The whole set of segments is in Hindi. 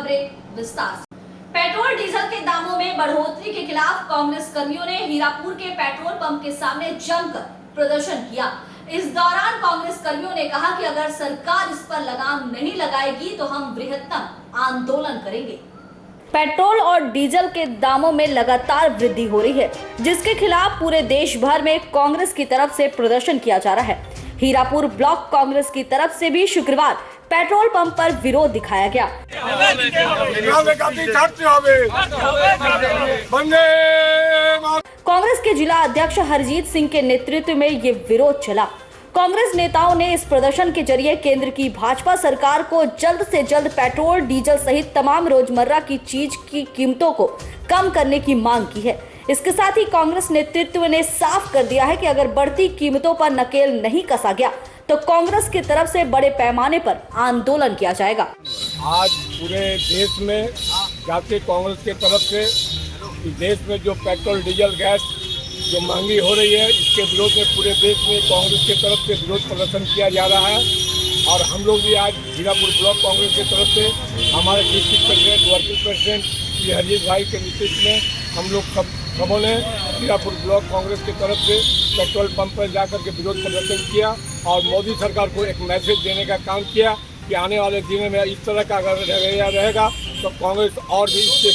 खबरें विस्तार से। पेट्रोल डीजल के दामों में बढ़ोतरी के खिलाफ कांग्रेस कर्मियों ने हीरापुर के पेट्रोल पंप के सामने जमकर प्रदर्शन किया। इस दौरान कांग्रेस कर्मियों ने कहा कि अगर सरकार इस पर लगाम नहीं लगाएगी तो हम बृहत्तम आंदोलन करेंगे। पेट्रोल और डीजल के दामों में लगातार वृद्धि हो रही है, जिसके खिलाफ पूरे देश भर में कांग्रेस की तरफ से प्रदर्शन किया जा रहा है। हीरापुर ब्लॉक कांग्रेस की तरफ से भी शुक्रवार पेट्रोल पंप पर विरोध दिखाया गया। कांग्रेस के जिला अध्यक्ष हरजीत सिंह के नेतृत्व में ये विरोध चला। कांग्रेस नेताओं ने इस प्रदर्शन के जरिए केंद्र की भाजपा सरकार को जल्द से जल्द पेट्रोल, डीजल सहित तमाम रोजमर्रा की चीज की कीमतों को कम करने की मांग की है। इसके साथ ही कांग्रेस नेतृत्व ने साफ कर दिया है कि अगर बढ़ती कीमतों पर नकेल नहीं कसा गया तो कांग्रेस की तरफ से बड़े पैमाने पर आंदोलन किया जाएगा। आज पूरे देश में जातीय कांग्रेस की तरफ से देश में जो पेट्रोल, डीजल, गैस जो महंगी हो रही है, इसके विरोध में पूरे देश में कांग्रेस की तरफ से विरोध प्रदर्शन किया जा रहा है। और हम लोग भी आज हीरापुर ब्लॉक कांग्रेस की तरफ से हमारे district president, working president Shri Harjeet भाई के नेतृत्व में हम लोग सबों ने हीरापुर ब्लॉक कांग्रेस की तरफ से पेट्रोल पंप पर जाकर के विरोध प्रदर्शन किया और मोदी सरकार को एक मैसेज देने का काम किया कि आने वाले दिनों में इस तरह का अगर रवैया रहेगा तो कांग्रेस और भी इससे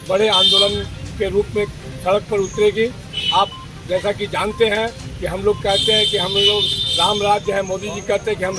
बड़े आंदोलन के रूप में सड़क पर उतरेगी। आप जैसा कि जानते हैं कि हम लोग कहते हैं कि हम लोग राम राज्य है, मोदी जी कहते हैं कि हम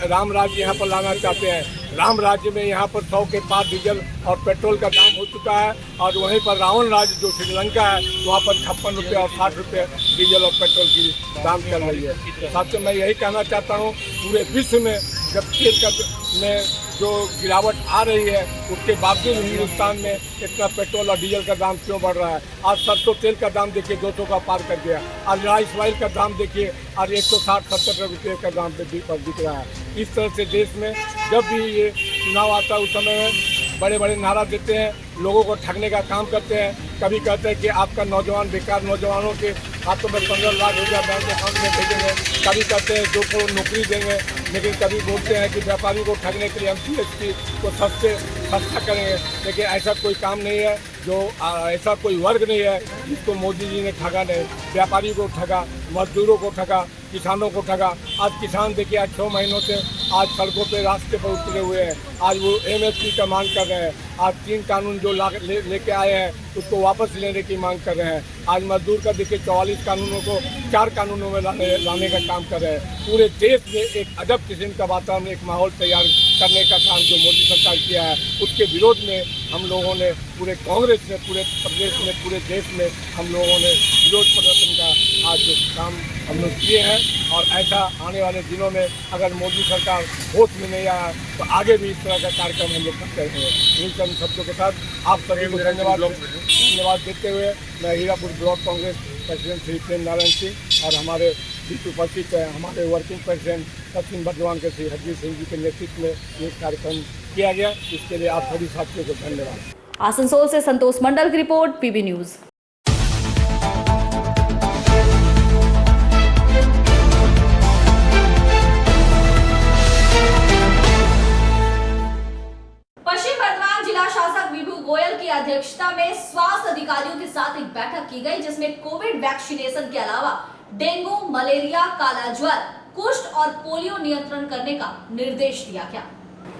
राम राज्य यहाँ पर लाना चाहते हैं। राम राज्य में यहाँ पर 100 के पार डीजल और पेट्रोल का दाम हो चुका है और वहीं पर रावण राज्य जो श्रीलंका है वहाँ पर 56 रुपये और 60 रुपये डीजल और पेट्रोल की दाम चल रही है। तो साथियों, मैं यही कहना चाहता हूँ, पूरे विश्व में जब तेल का में जो गिरावट आ रही है उसके बावजूद हिंदुस्तान में इतना पेट्रोल और डीजल का दाम क्यों बढ़ रहा है। आज सरसों तेल का दाम देखिए 200 का पार कर गया। आज राइस ऑयल का दाम देखिए आज 160-170 रुपये का दाम पे दिख रहा है। इस तरह से देश में जब भी ये चुनाव आता है उस समय में बड़े बड़े नारा देते हैं, लोगों को ठगने का काम करते हैं। कभी कहते हैं कि आपका नौजवान बेकार नौजवानों के हाथों में 15 लाख रुपया बैंक अकाउंट में भेजेंगे, कभी कहते हैं 2 करोड़ नौकरी देंगे, लेकिन कभी बोलते हैं कि व्यापारी को ठगने के लिए हम GST को सस्ता करेंगे। लेकिन ऐसा कोई काम नहीं है, ऐसा कोई वर्ग नहीं है जिसको मोदी जी ने ठगा नहीं। व्यापारी को ठगा, मजदूरों को ठगा, किसानों को ठगा। आज किसान देखिए आज 6 महीनों से आज सड़कों पे रास्ते पर उतरे हुए हैं। आज वो MSP का मांग कर रहे हैं। आज 3 कानून जो लेके आए हैं उसको वापस लेने की मांग कर रहे हैं। आज मजदूर का देखिए 44 कानूनों को 4 कानूनों में लाने का काम कर रहे हैं। पूरे देश में एक अजब किस्म का वातावरण, एक माहौल तैयार करने का काम जो मोदी सरकार किया है उसके विरोध में हम लोगों ने पूरे कांग्रेस में, पूरे प्रदेश में, पूरे देश में हम लोगों ने विरोध प्रदर्शन का आज काम हम लोग किए हैं। और ऐसा आने वाले दिनों में अगर मोदी सरकार होश में नहीं आया तो आगे भी इस तरह का कार्यक्रम हम लोग करते हैं। इन सब शब्दों के साथ आप सभी को धन्यवाद देते हुए मैं हीरापुर ब्लॉक कांग्रेस प्रेसिडेंट श्री प्रेम नारायण सिंह और हमारे बीच उपस्थित है हमारे वर्किंग प्रेसिडेंट पश्चिम बर्धमान के श्री हरजीत सिंह जी के नेतृत्व में ये कार्यक्रम किया गया। इसके लिए आप सभी साथियों को धन्यवाद। आसनसोल से संतोष मंडल की रिपोर्ट, PB न्यूज। पश्चिम बर्धमान जिला शासक विभू गोयल की अध्यक्षता में स्वास्थ्य अधिकारियों के साथ एक बैठक की गई, जिसमें कोविड वैक्सीनेशन के अलावा डेंगू, मलेरिया, काला ज्वर, कुष्ठ और पोलियो नियंत्रण करने का निर्देश दिया गया।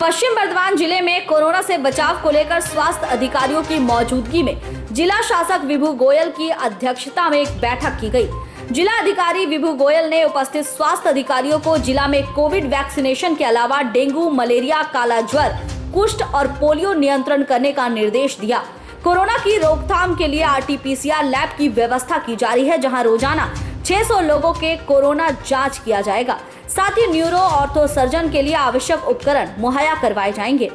पश्चिम बर्धमान जिले में कोरोना से बचाव को लेकर स्वास्थ्य अधिकारियों की मौजूदगी में जिला शासक विभू गोयल की अध्यक्षता में एक बैठक की गई। जिला अधिकारी विभू गोयल ने उपस्थित स्वास्थ्य अधिकारियों को जिला में कोविड वैक्सीनेशन के अलावा डेंगू, मलेरिया, काला ज्वर, कुष्ठ और पोलियो नियंत्रण करने का निर्देश दिया। कोरोना की रोकथाम के लिए RT-PCR लैब की व्यवस्था की जा रही है, जहां रोजाना 600 लोगों के कोरोना जांच किया जाएगा। साथ ही न्यूरो ऑर्थो सर्जन के लिए आवश्यक उपकरण मुहैया करवाए जाएंगे।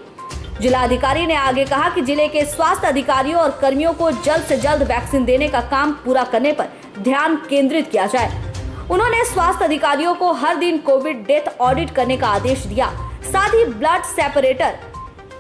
जिलाधिकारी ने आगे कहा कि जिले के स्वास्थ्य अधिकारियों और कर्मियों को जल्द से जल्द वैक्सीन देने का काम पूरा करने पर ध्यान केंद्रित किया जाए। उन्होंने स्वास्थ्य अधिकारियों को हर दिन कोविड डेथ ऑडिट करने का आदेश दिया। साथ ही blood separator,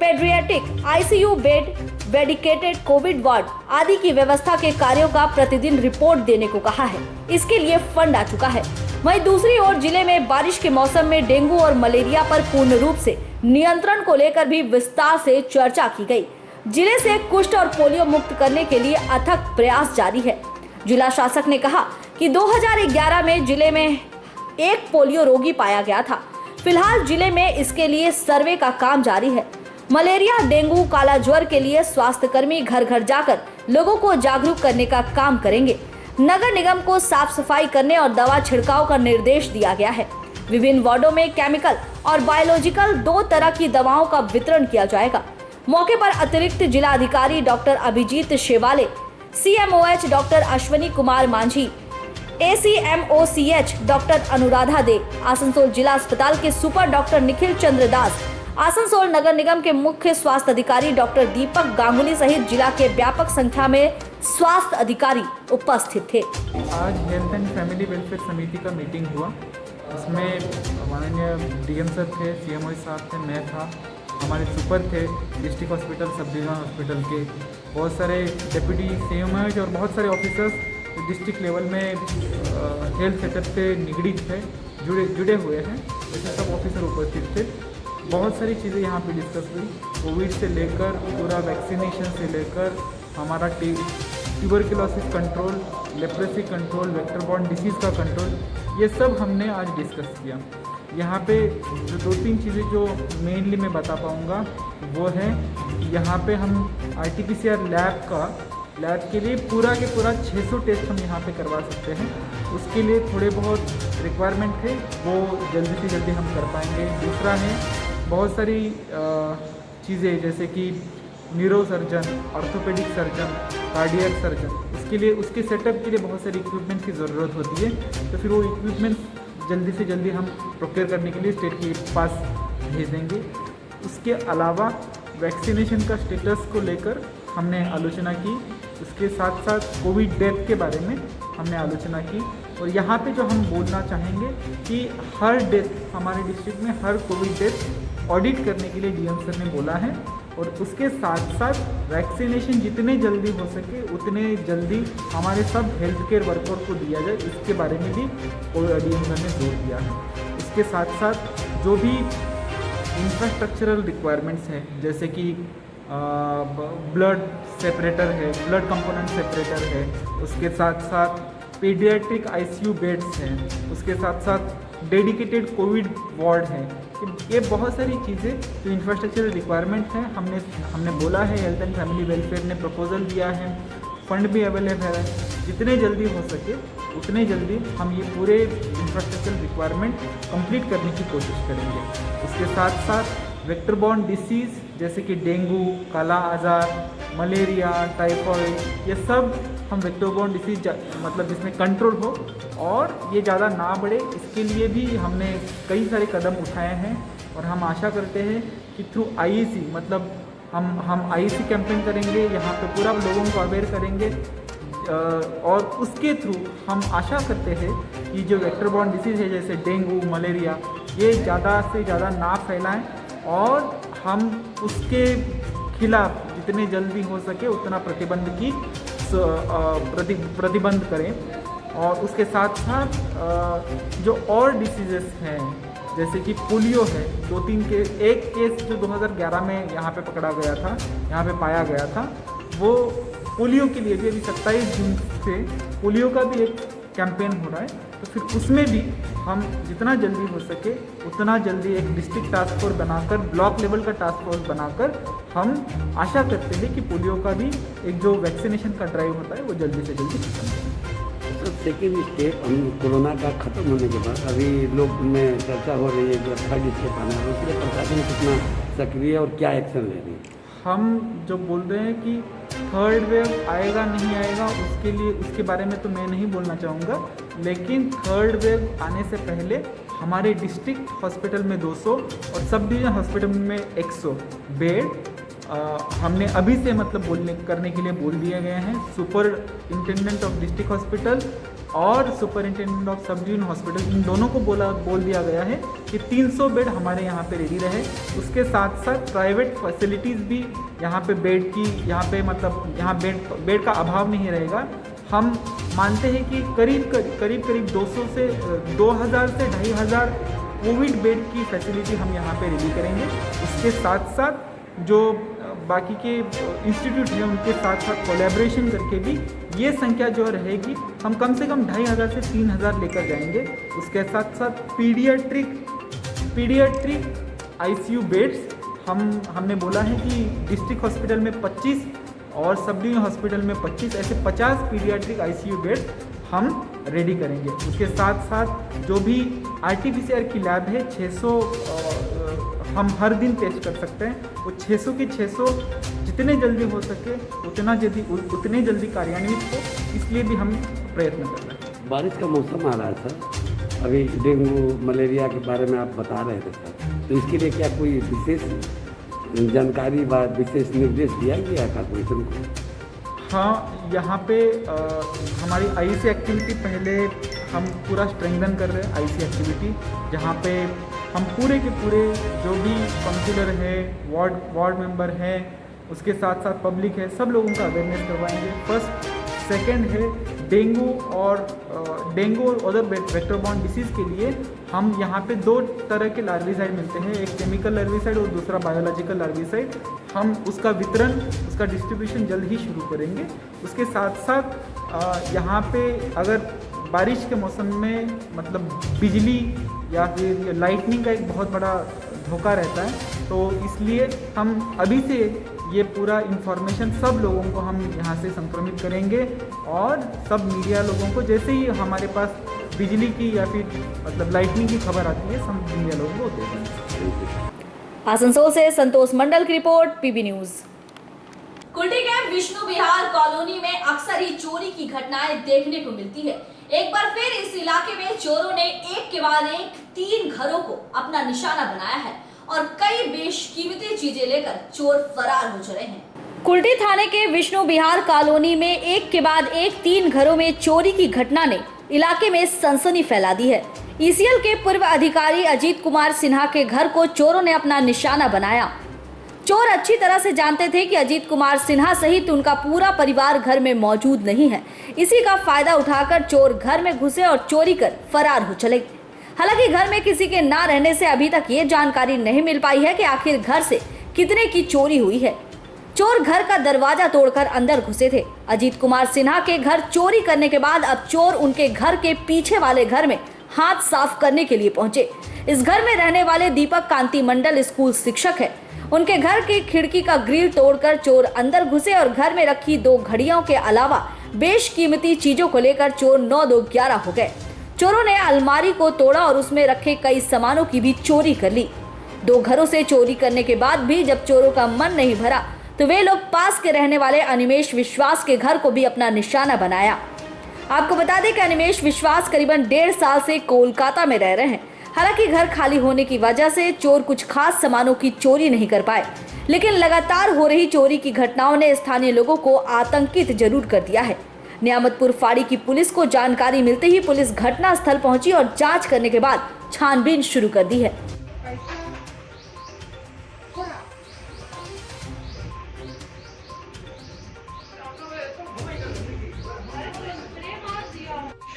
paediatric ICU bed, dedicated covid ward आदि की व्यवस्था के कार्यों का प्रतिदिन रिपोर्ट देने को कहा है। इसके लिए फंड आ चुका है। वहीं दूसरी ओर जिले में बारिश के मौसम में डेंगू और मलेरिया पर पूर्ण रूप से नियंत्रण को लेकर भी विस्तार से चर्चा की गई। जिले से कुष्ठ और पोलियो मुक्त करने के लिए अथक प्रयास जारी है। जिला शासक ने कहा कि 2011 में जिले में एक पोलियो रोगी पाया गया था। फिलहाल जिले में इसके लिए सर्वे का काम जारी है। मलेरिया, डेंगू, काला ज्वर के लिए स्वास्थ्यकर्मी घर घर जाकर लोगों को जागरूक करने का काम करेंगे। नगर निगम को साफ सफाई करने और दवा छिड़काव का निर्देश दिया गया है। विभिन्न वार्डों में केमिकल और बायोलॉजिकल 2 तरह की दवाओं का वितरण किया जाएगा। मौके पर अतिरिक्त जिला अधिकारी doctor Abhijit Shewale, CMOH doctor Ashwini Kumar Manjhi, ACMOCH doctor Anuradha De, Asansol जिला अस्पताल के सुपर डॉक्टर निखिल चंद्र दास, आसनसोल नगर निगम के मुख्य स्वास्थ्य अधिकारी डॉक्टर दीपक गांगुली सहित जिला के व्यापक संख्या में स्वास्थ्य अधिकारी उपस्थित थे। आज हेल्थ एंड फैमिली वेलफेयर समिति का मीटिंग हुआ। इसमें माननीय DM सर थे, CMOH साहब थे, मैं था, हमारे सुपर थे डिस्ट्रिक्ट हॉस्पिटल, सब डिवीजन हॉस्पिटल के, बहुत सारे डिप्टी CMOH और बहुत सारे ऑफिसर्स डिस्ट्रिक्ट लेवल में हेल्थ सेटअप से निगड़ित थे, जुड़े हुए हैं। ऐसे सब ऑफिसर उपस्थित थे। बहुत सारी चीज़ें यहाँ पे डिस्कस हुई, कोविड से लेकर पूरा वैक्सीनेशन से लेकर हमारा tuberculosis control, leprosy control, vector borne disease का कंट्रोल, ये सब हमने आज डिस्कस किया। यहाँ पे जो 2-3 चीज़ें जो मेनली मैं बता पाऊँगा वो है, यहाँ पे हम RT-PCR लैब के लिए पूरा के पूरा 600 टेस्ट हम यहाँ पे करवा सकते हैं। उसके लिए थोड़े बहुत रिक्वायरमेंट थे, वो जल्दी से जल्दी हम कर पाएंगे। दूसरा है बहुत सारी चीज़ें जैसे कि neuro surgeon, orthopaedic surgeon, cardiac surgeon, उसके लिए उसके सेटअप के लिए बहुत सारी इक्विपमेंट की ज़रूरत होती है। तो फिर वो इक्विपमेंट जल्दी से जल्दी हम प्रोक्योर करने के लिए स्टेट के पास भेज देंगे। उसके अलावा वैक्सीनेशन का स्टेटस को लेकर हमने आलोचना की। उसके साथ साथ कोविड डेथ के बारे में हमने आलोचना की। और यहाँ पे जो हम बोलना चाहेंगे कि हर डेथ हमारे डिस्ट्रिक्ट में, हर कोविड डेथ ऑडिट करने के लिए DM सर ने बोला है। और उसके साथ साथ वैक्सीनेशन जितने जल्दी हो सके उतने जल्दी हमारे सब हेल्थ केयर वर्कर को दिया जाए, इसके बारे में भी DM सर ने जोर दिया है। उसके साथ साथ जो भी इंफ्रास्ट्रक्चरल रिक्वायरमेंट्स हैं, जैसे कि ब्लड सेपरेटर है, ब्लड कंपोनेंट सेपरेटर है, उसके साथ साथ पीडियाट्रिक ICU बेड्स हैं, उसके साथ साथ डेडिकेटेड कोविड वार्ड है, ये बहुत सारी चीज़ें जो इंफ्रास्ट्रक्चरल रिक्वायरमेंट हैं हमने बोला है। हेल्थ एंड फैमिली वेलफेयर ने प्रपोजल दिया है, फंड भी अवेलेबल है। जितने जल्दी हो सके उतने जल्दी हम ये पूरे इंफ्रास्ट्रक्चरल रिक्वायरमेंट कंप्लीट करने की कोशिश करेंगे। उसके साथ साथ वेक्टर बॉर्न डिसीज़ जैसे कि डेंगू, काला आजार, मलेरिया, टाइफॉइड, ये सब हम वेक्टर बॉर्न डिसीज मतलब जिसमें कंट्रोल हो और ये ज़्यादा ना बढ़े, इसके लिए भी हमने कई सारे कदम उठाए हैं। और हम आशा करते हैं कि थ्रू IEC मतलब हम IEC कैंपेन करेंगे, यहाँ पे पूरा लोगों को अवेयर करेंगे और उसके थ्रू हम आशा करते हैं कि जो वेक्टर बॉर्न डिसीज़ है जैसे डेंगू, मलेरिया, ये ज़्यादा से ज़्यादा ना फैलाएं और हम उसके खिलाफ जितने जल्दी हो सके उतना प्रतिबंध करें। और उसके साथ साथ जो और डिसीजेस हैं जैसे कि पोलियो है, 2-3 केस, एक केस जो 2011 में यहाँ पे पकड़ा गया था, यहाँ पे पाया गया था, वो पोलियो के लिए भी अभी 27 जून से पोलियो का भी एक कैंपेन हो रहा है। तो फिर उसमें भी हम जितना जल्दी हो सके उतना जल्दी एक डिस्ट्रिक्ट टास्क फोर्स बनाकर, ब्लॉक लेवल का टास्क फोर्स बनाकर हम आशा करते हैं कि पोलियो का भी एक जो वैक्सीनेशन का ड्राइव होता है वो जल्दी से जल्दी खत्म हो। तो सेकेंड स्टेप कोरोना का खत्म होने के बाद अभी लोग में चर्चा हो रही है जो थर्ड स्टेप आना है, उसके लिए प्रशासन कितना सक्रिय और क्या एक्शन ले रही है? हम जो बोल रहे हैं कि थर्ड वेव आएगा नहीं आएगा उसके लिए, उसके बारे में तो मैं नहीं बोलना चाहूँगा, लेकिन थर्ड वेव आने से पहले हमारे डिस्ट्रिक्ट हॉस्पिटल में 200 और सब डिवीजन हॉस्पिटल में 100 बेड हमने अभी से मतलब करने के लिए बोल दिए गए हैं। सुपरिंटेंडेंट ऑफ डिस्ट्रिक्ट हॉस्पिटल और superintendent of sub division hospital, इन दोनों को बोल दिया गया है कि 300 बेड हमारे यहाँ पे रेडी रहे। उसके साथ साथ प्राइवेट फैसिलिटीज़ भी यहाँ पे बेड की, यहाँ पे मतलब यहाँ बेड का अभाव नहीं रहेगा। हम मानते हैं कि करीब 200 से 2000 से 2500 कोविड बेड की फैसिलिटी हम यहाँ पे रेडी करेंगे। उसके साथ साथ जो बाकी के इंस्टीट्यूट हैं उनके साथ साथ कोलैबोरेशन करके भी ये संख्या जो रहेगी हम कम से कम 2500 से 3000 लेकर जाएंगे। उसके साथ साथ पीडियाट्रिक आईसीयू बेड्स हमने बोला है कि डिस्ट्रिक्ट हॉस्पिटल में 25 और सब डिवीजन हॉस्पिटल में 25, ऐसे 50 पीडियाट्रिक आईसीयू बेड्स हम रेडी करेंगे। उसके साथ साथ जो भी आरटीपीसीआर की लैब है 600 हम हर दिन टेस्ट कर सकते हैं। वो 600 के 600 जितने जल्दी हो सके उतने जल्दी कार्यान्वित हो, इसलिए भी हम प्रयत्न कर रहे हैं। बारिश का मौसम आ रहा है सर, अभी डेंगू मलेरिया के बारे में आप बता रहे थे सर, तो इसके लिए क्या कोई विशेष जानकारी व विशेष निर्देश दिया गया कॉर्पोरेशन को? हाँ, यहाँ पे हमारी आईसी एक्टिविटी पहले हम पूरा स्ट्रेंथन कर रहे हैं। आईसी एक्टिविटी जहाँ पे हम पूरे के पूरे जो भी काउंसिलर है, वार्ड मेंबर हैं, उसके साथ साथ पब्लिक है, सब लोगों का अवेयरनेस करवाएंगे। फर्स्ट, सेकंड है डेंगू और अदर वेक्टर-बॉर्न डिसीज़ के लिए हम यहाँ पे 2 तरह के लार्विसाइड मिलते हैं, एक केमिकल लार्विसाइड और दूसरा बायोलॉजिकल लार्विसाइड। हम उसका वितरण, उसका डिस्ट्रीब्यूशन जल्द ही शुरू करेंगे। उसके साथ साथ यहाँ पे अगर बारिश के मौसम में मतलब बिजली या फिर लाइटनिंग का एक बहुत बड़ा धोखा रहता है, तो इसलिए हम अभी से ये पूरा इन्फॉर्मेशन सब लोगों को हम यहाँ से संक्रमित करेंगे और सब मीडिया लोगों को जैसे ही हमारे पास बिजली की या फिर मतलब लाइटनिंग की खबर आती है सब मीडिया लोगों को दे देंगे। आसनसोल से संतोष मंडल की रिपोर्ट, पीबी न्यूज। कुल्टी के विष्णु विहार कॉलोनी में अक्सर ही चोरी की घटनाएं देखने को मिलती है। एक बार फिर इस इलाके में चोरों ने एक के बाद एक 3 घरों को अपना निशाना बनाया है और कई बेशकीमती चीजें लेकर चोर फरार हो चले हैं। कुल्टी थाने के विष्णु विहार कॉलोनी में एक के बाद एक 3 घरों में चोरी की घटना ने इलाके में सनसनी फैला दी है। ईसीएल के पूर्व अधिकारी अजीत कुमार सिन्हा के घर को चोरों ने अपना निशाना बनाया। चोर अच्छी तरह से जानते थे कि अजीत कुमार सिन्हा सहित उनका पूरा परिवार घर में मौजूद नहीं है। इसी का फायदा उठाकर चोर घर में घुसे और चोरी कर फरार हो चले। हालांकि घर में किसी के ना रहने से अभी तक ये जानकारी नहीं मिल पाई है कि आखिर घर से कितने की चोरी हुई है। चोर घर का दरवाजा तोड़कर अंदर घुसे थे। अजीत कुमार सिन्हा के घर चोरी करने के बाद अब चोर उनके घर के पीछे वाले घर में हाथ साफ करने के लिए पहुंचे। इस घर में रहने वाले दीपक कांति मंडल स्कूल शिक्षक है। उनके घर की खिड़की का ग्रिल तोड़कर चोर अंदर घुसे और घर में रखी 2 घड़ियों के अलावा बेशकीमती चीजों को लेकर चोर 9-2-11 हो गए। चोरों ने अलमारी को तोड़ा और उसमें रखे कई सामानों की भी चोरी कर ली। 2 घरों से चोरी करने के बाद भी जब चोरों का मन नहीं भरा तो वे लोग पास के रहने वाले अनिमेश विश्वास के घर को भी अपना निशाना बनाया। आपको बता दें कि अनिमेश विश्वास करीबन 1.5 साल से कोलकाता में रह रहे हैं। हालांकि घर खाली होने की वजह से चोर कुछ खास सामानों की चोरी नहीं कर पाए, लेकिन लगातार हो रही चोरी की घटनाओं ने स्थानीय लोगों को आतंकित जरूर कर दिया है। नियामतपुर फाड़ी की पुलिस को जानकारी मिलते ही पुलिस घटनास्थल पहुंची और जांच करने के बाद छानबीन शुरू कर दी है।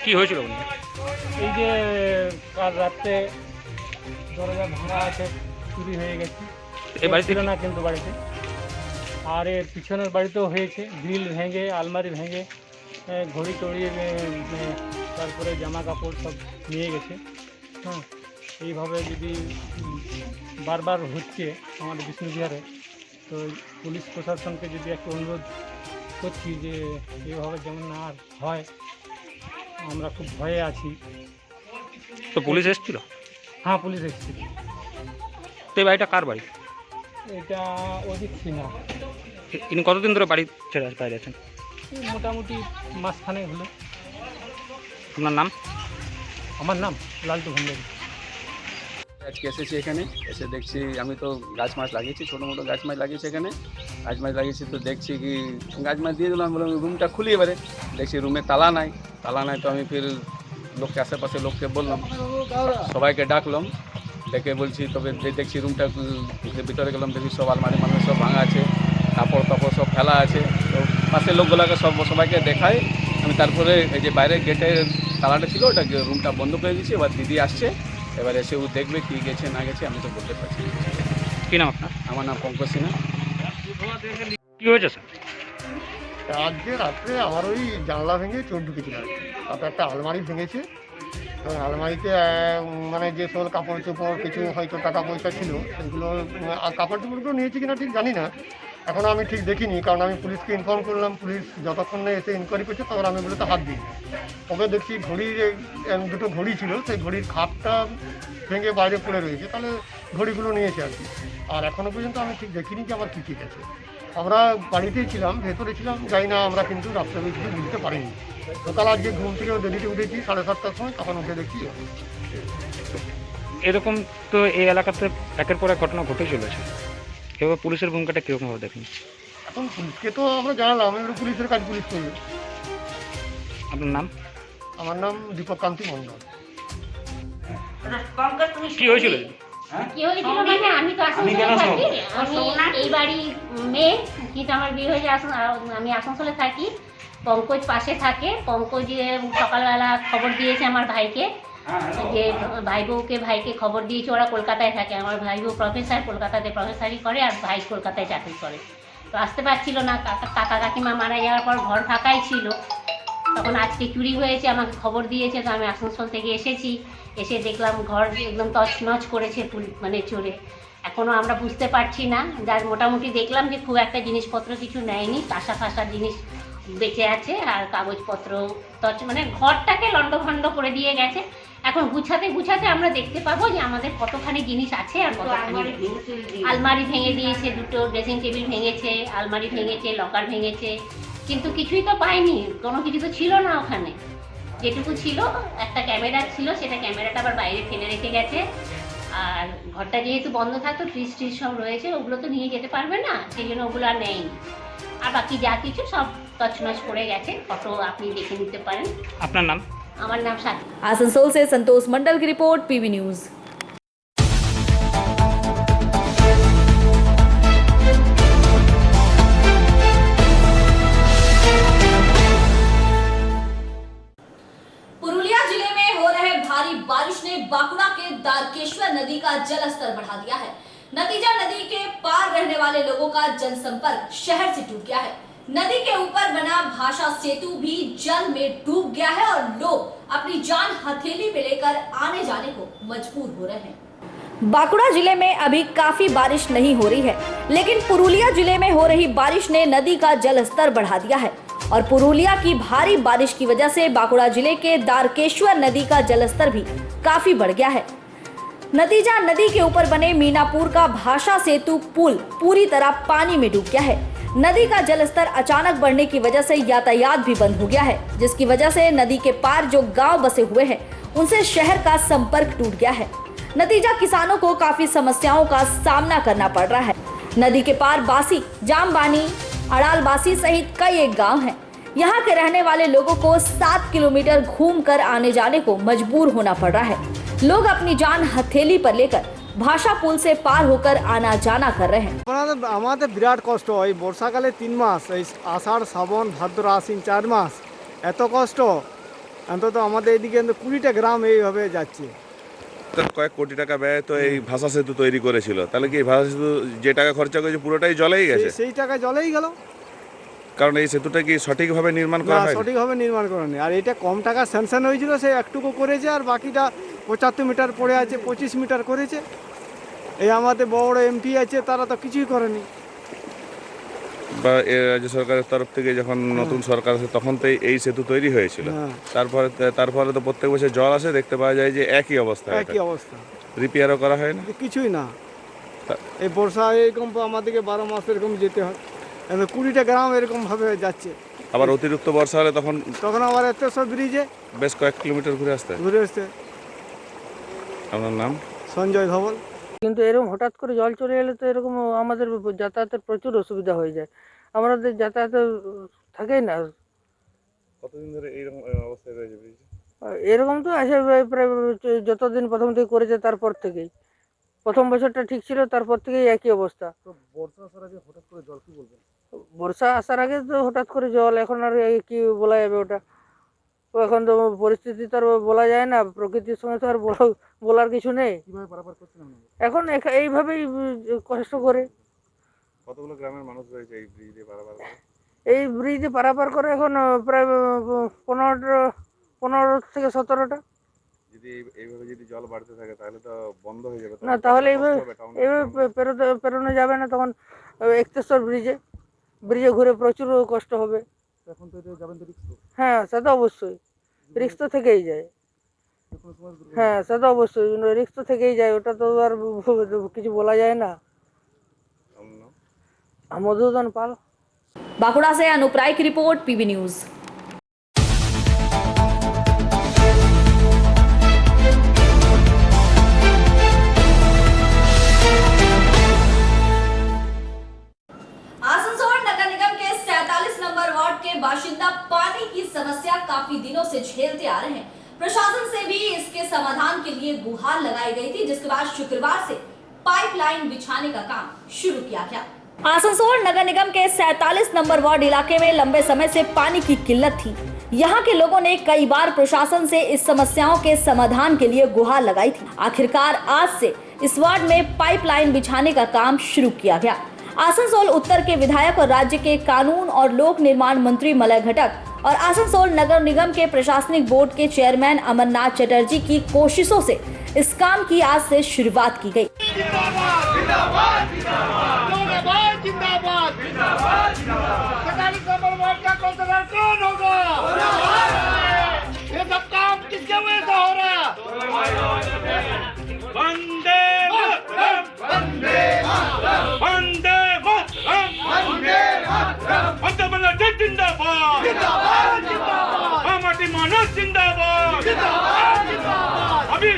কি হয়েছিল? এই যে কাল রাতে দরজা ভাঙা আছে, চুরি হয়ে গেছে। এই বাড়িতে ছিল না কিন্তু বাড়িতে, আর এর পিছনের বাড়িতেও হয়েছে। গ্রিল ভেঙে, আলমারি ভেঙে, ঘড়ি টড়ি, তারপরে জামা কাপড় সব নিয়ে গেছে। হ্যাঁ, এইভাবে যদি বারবার হচ্ছে আমাদের বিষ্ণুবিহারে, তো পুলিশ প্রশাসনকে যদি একটু অনুরোধ করছি যে এইভাবে যেমন না আর হয়, আমরা খুব ভয়ে আছি। তো পুলিশ এসেছিল? হ্যাঁ, পুলিশ এসেছিল। তো এই বাড়িটা কার বাড়ি? এটা অজিত সিনহা। ইনি কতদিন ধরে বাড়ি ছেড়ে বাইরে আছেন? মোটামুটি মাসখানেক হলো। আপনার নাম? আমার নাম লালটু ভান্ডারী। আজকে এসেছি এখানে, এসে দেখছি আমি তো গাছ মাছ লাগিয়েছি, ছোটো মোটো গাছ মাছ লাগিয়েছি এখানে। গাছ মাছ লাগিয়েছি তো দেখছি কি গাছ মাছ দিয়ে দিলাম, বললাম রুমটা খুলি। এবারে দেখছি রুমে তালা নাই। তো আমি ফির লোককে আশেপাশে লোককে বললাম, সবাইকে ডাকলাম, ডেকে বলছি তবে দেখছি রুমটা ভিতরে গেলাম, দেখি সব আলমারি মানুষ সব ভাঙা আছে, কাপড় টাপড় সব ফেলা আছে। তো পাশের লোকগুলোকে সবাইকে দেখাই আমি। তারপরে এই যে বাইরে গেটের তালাটা ছিল ওটা রুমটা বন্ধ করে দিয়েছি। এবার দিদি আসছে, এবার এসে ও দেখবে কী গেছে না গেছে, আমি তো বলতে পারছি না। কি নাম আপনার? আমার নাম পঙ্কজ সিনহা। কি হয়েছে স্যার? আজকে রাত্রে আমার ওই জানলা ভেঙে চোর ঢুকেছিল আর কি। তাতে একটা আলমারি ভেঙেছে। তো আলমারিতে মানে যে সকল কাপড় চোপড় কিছু হয়তো টাকা পয়সা ছিল সেগুলো আর কাপড় চোপড়গুলো নিয়েছে কিনা ঠিক জানি না, এখনও আমি ঠিক দেখিনি, কারণ আমি পুলিশকে ইনফর্ম করলাম। পুলিশ যতক্ষণ না এসে ইনকোয়ারি করছে তখন আমি ওগুলোতে হাত দিই। তবে দেখছি ঘড়ির দুটো ঘড়ি ছিল, সেই ঘড়ির খাপটা ভেঙে বাইরে পড়ে রয়েছে, তাহলে ঘড়িগুলো নিয়েছে আর কি। আর এখনও পর্যন্ত আমি ঠিক দেখিনি যে আমার কী ঠিক আছে। আমরা বাড়িতেই ছিলাম, ভেতরে ছিলাম, যাই না আমরা কিন্তু রাত্রে কিছু বুঝতে পারিনি। সকাল আজকে ঘুম থেকে দেরিতে উঠেছি 7:30টার সময়, তখন উঠে দেখি। এরকম তো এই এলাকাতে একের পর এক ঘটনা ঘটে চলেছে, এবার পুলিশের ভূমিকাটা কীরকমভাবে দেখেন? এখন পুলিশকে তো আমরা জানালাম, এবার পুলিশের কাজ পুলিশ করবে। আপনার নাম? আমার নাম দীপক কান্তি মণ্ডল। কি হয়েছিল? কি হয়েছিল মানে আমি তো আসানসোলে থাকি, আমি এই বাড়ি মেয়ে, কিন্তু আমার বিয়ে হয়েছে আমি আসানসোলে থাকি। পঙ্কজ পাশে থাকে। পঙ্কজ সকালবেলা খবর দিয়েছে আমার ভাইকে, যে ভাইকে খবর দিয়েছে ওরা কলকাতায় থাকে। আমার ভাই বউ প্রফেসর, কলকাতাতে প্রফেসরি করে, আর ভাই কলকাতায় চাকরি করে। তো আসতে পারছিল না, কাকা কাকিমা মারা যাওয়ার পর ঘর ফাঁকাই ছিল। তখন আজকে চুরি হয়েছে, আমাকে খবর দিয়েছে, তো আমি আসানসোল থেকে এসেছি। এসে দেখলাম ঘর একদম তছনছ করেছে মানে চোরে। এখনও আমরা বুঝতে পারছি না, যার মোটামুটি দেখলাম যে খুব একটা জিনিসপত্র কিছু নেয়নি, কাঁসা ফাঁসা জিনিস বেঁচে আছে, আর কাগজপত্র মানে ঘরটাকে লণ্ডভণ্ড করে দিয়ে গেছে। এখন গুছাতে আমরা দেখতে পাবো যে আমাদের কতখানি জিনিস আছে আর কতখানি। আলমারি ভেঙে দিয়েছে, দুটো ড্রেসিং টেবিল ভেঙেছে, আলমারি ভেঙেছে, লকার ভেঙেছে, কিন্তু কিছুই তো পাইনি, কোনো কিছু তো ছিল না ওখানে। যেটুকু ছিল একটা ক্যামেরা ছিল, সেটা ক্যামেরাটা আবার বাইরে ফেলে রেখে গেছে। আর ঘরটা যেহেতু বন্ধ থাকতো, ফ্রিজ ট্রিজ সব রয়েছে, ওগুলো তো নিয়ে যেতে পারবে না, সেই জন্য ওগুলো আর নেয়নি। আর বাকি যা কিছু সব তছনছ করে গেছে, ফটো আপনি দেখে নিতে পারেন। আপনার নাম? আমার नाम साथी। आसनसोल से संतोष मंडल की रिपोर्ट, पीवी न्यूज। पुरुलिया जिले में हो रहे भारी बारिश ने बांकुड़ा के दारकेश्वर नदी का जलस्तर बढ़ा दिया है। नतीजा, नदी के पार रहने वाले लोगों का जनसंपर्क शहर से टूट गया है। नदी के ऊपर बना भाषा सेतु भी जल में डूब गया है और लोग अपनी जान हथेली पे लेकर आने जाने को मजबूर हो रहे हैं। बांकुड़ा जिले में अभी काफी बारिश नहीं हो रही है, लेकिन पुरुलिया जिले में हो रही बारिश ने नदी का जल स्तर बढ़ा दिया है और पुरुलिया की भारी बारिश की वजह से बांकुड़ा जिले के दारकेश्वर नदी का जलस्तर भी काफी बढ़ गया है। नतीजा, नदी के ऊपर बने मीनापुर का भाषा सेतु पुल पूरी तरह पानी में डूब गया है। नदी का जलस्तर अचानक बढ़ने की वजह से यातायात भी बंद हो गया है, जिसकी वजह से नदी के पार जो गांव बसे हुए हैं उनसे शहर का संपर्क टूट गया है। नतीजा, किसानों को काफी समस्याओं का सामना करना पड़ रहा है। नदी के पार बासी, जामबानी, अड़ालबासी सहित कई एक गांव हैं। यहाँ के रहने वाले लोगों को 7 किलोमीटर घूमकर आने जाने को मजबूर होना पड़ रहा है। लोग अपनी जान हथेली पर लेकर ভাষা পুল से पार होकर आना जाना कर रहे हैं। আমাদের বিরাট কষ্ট হয়, বর্ষাকালে 3 মাস, এই আষাঢ় শ্রাবণ ভাদ্র আশ্বিন 4 মাস, এত কষ্ট। অন্তত আমাদের এদিকে 20টা গ্রাম এইভাবে যাচ্ছে। কয়েক কোটি টাকা ব্যয় তো এই ভাষা সেতু তৈরি করেছিল, তাহলে কি এই ভাষা সেতু যে টাকা খরচা করেছে পুরোটাই জলেই গেছে? সেই টাকা জলেই গেল, কারণ এই সেতুটা কি সঠিকভাবে নির্মাণ করা হয়নি? সঠিকভাবে নির্মাণ করেনি। আর এটা কম টাকা স্যাংশন হয়েছিল, সে একটুকু করেছে, আর বাকিটা 75 মিটার পড়ে আছে, 25 মিটার করেছে। এই আমাদের বড় এমপি আছে, তারা তো কিছুই করেনি। বা রাজ্য সরকারের তরফ থেকে যখন নতুন সরকার আসে তখন তো এই সেতু তৈরি হয়েছিল, তারপরে তো প্রত্যেক বছর জল আসে, দেখতে পাওয়া যায় যে একই অবস্থা। রিপেয়ারও করা হয় না, কিছুই না। এই বর্ষা এরকম আমাদেরকে 12 মাস এরকম যেতে হয়। 20টা গ্রাম এরকম ভাবে যাচ্ছে। আবার অতিরিক্ত বর্ষা হলে তখন আবার এত সব ব্রিজে বেশ কয়েক কিলোমিটার ঘুরে আসতে। আপনার নাম? সঞ্জয় ধবল। কিন্তু এরকম হঠাৎ করে জল চলে এলে তো এরকম আমাদের যাতায়াতের প্রচুর অসুবিধা হয়ে যায়, আমাদের যাতায়াতে থাকেই না। কতদিন ধরে এইরকম অবস্থায় রয়েছে ব্রিজ? এরকম তো আছে প্রায় যতদিন প্রথম থেকে করেছে তারপর থেকেই। প্রথম বছরটা ঠিক ছিল, তারপর থেকেই একই অবস্থা। বর্ষা আসার আগে হঠাৎ করে জল, কি বলবেন? বর্ষা আসার আগে তো হঠাৎ করে জল, এখন আর কি বলা যাবে ওটা। এখন তো পরিস্থিতি তো আর বলা যায় না, প্রকৃতির সঙ্গে তো আর বলার কিছু নেই। এখন এইভাবেই কষ্ট করে। কতগুলো গ্রামের মানুষ রয়েছে এই ব্রিজে পারাপার করে? এই ব্রিজে পারাপার করে এখন প্রায় 15 থেকে 17টা। যদি এইভাবে যদি জল বাড়তে থাকে তাহলে তো বন্ধ হয়ে যাবে। না তাহলে এইভাবে পেরোনো যাবে না, তখন 31 ব্রিজে ঘুরে প্রচুর কষ্ট হবে। এখন তো যাবেন তো রিস্ক? হ্যাঁ সে তো অবশ্যই, রিস্ক তো থেকেই যায়। হ্যাঁ সে তো অবশ্যই রিস্ক তো থেকেই যায়, ওটা তো আর কিছু বলা যায় না। মধুসূদন পাল। बांकुड़ा से अनूप राय की रिपोर्ट, पीबी न्यूज। आसनसोल नगर निगम के 47 नंबर वार्ड के बाशिंदा पानी की समस्या काफी दिनों से झेलते आ रहे हैं। प्रशासन से भी इसके समाधान के लिए गुहार लगाई गई थी, जिसके बाद शुक्रवार से पाइपलाइन बिछाने का काम शुरू किया गया। आसनसोल नगर निगम के 47 नंबर वार्ड इलाके में लंबे समय से पानी की किल्लत थी। यहाँ के लोगों ने कई बार प्रशासन से इस समस्याओं के समाधान के लिए गुहार लगाई थी। आखिरकार आज से इस वार्ड में पाइपलाइन बिछाने का काम शुरू किया गया। आसनसोल उत्तर के विधायक और राज्य के कानून और लोक निर्माण मंत्री मलय घटक और आसनसोल नगर निगम के प्रशासनिक बोर्ड के चेयरमैन अमरनाथ चटर्जी की कोशिशों से इस काम की आज से शुरुआत की गई। ये सब काम किसके वजह से हो रहा है? वंदे मातरम, वंदे मातरम, वंदे मातरम, वंदे मातरम, वंदे मातरम जिंदाबाद, जिंदाबाद, जिंदाबाद, हमारी मानस जिंदाबाद, जिंदाबाद, जिंदाबाद। अभी